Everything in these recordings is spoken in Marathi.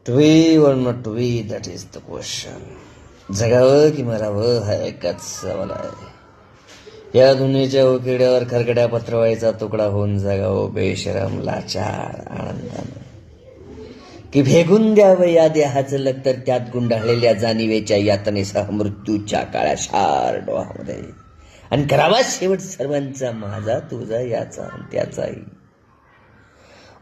To be or not to be, that is the question. जगावं की मरावं हा एकच सवाल आहे. या दुनियेच्या उकिड्यावर खरकड्या पत्रवाळीचा तुकडा होऊन जगावं बेशरम लाचार आनंदानं, की फेकून द्यावं या देहाचं लक्तर त्यात गुंडाळलेल्या जाणीवेच्या यातनेसह मृत्यूच्या काळ्या शार डोहामध्ये, आणि करावा शेवट सर्वांचा माझा तुझा याचा आणि त्याचाही.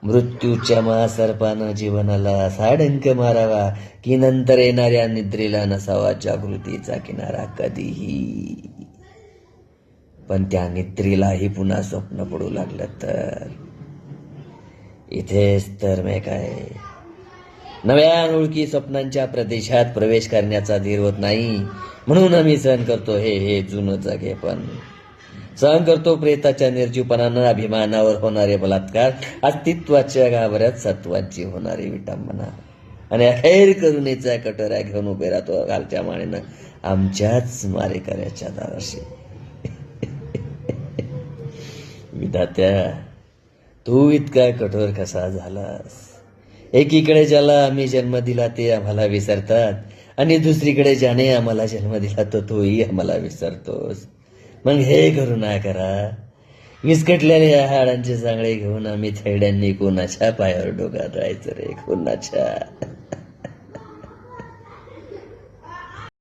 मृत्यूच्या महासर्पानं जीवनाला असा डंक मारावा की नंतर येणाऱ्या निद्रेला नसावा जागृतीचा किनारा कधीही. पण त्या निद्रेलाही पुन्हा स्वप्न पडू लागलं तर इथेच तर मी काय नव्या अनोळखी स्वप्नांच्या प्रदेशात प्रवेश करण्याचा धीर होत नाही. म्हणून आम्ही सहन करतो हे जुनं जगे, पण सहन करतो प्रेताच्या निर्जीवपणानं अभिमानावर होणारे बलात्कार, अस्तित्वाच्या गाभाऱ्यात सत्वाची होणारी विटंबना, आणि अखेर करुणेचा कटोऱ्या घेऊन उभे राहतो घालच्या मानेनं आमच्याच मारेकऱ्याच्या दाराशी. विधात्या, तू इतका कठोर कसा झालास? एकीकडे ज्याला आम्ही जन्म दिला ते आम्हाला विसरतात, आणि दुसरीकडे ज्याने आम्हाला जन्म दिला तोही आम्हाला विसरतोस. मग हे करू ना करा. विस्कटलेल्या हाडांचे चांगळे घेऊन आम्ही थैड्यांनी कोणाच्या पायावर डोका राहायचं रे, कोणाच्या.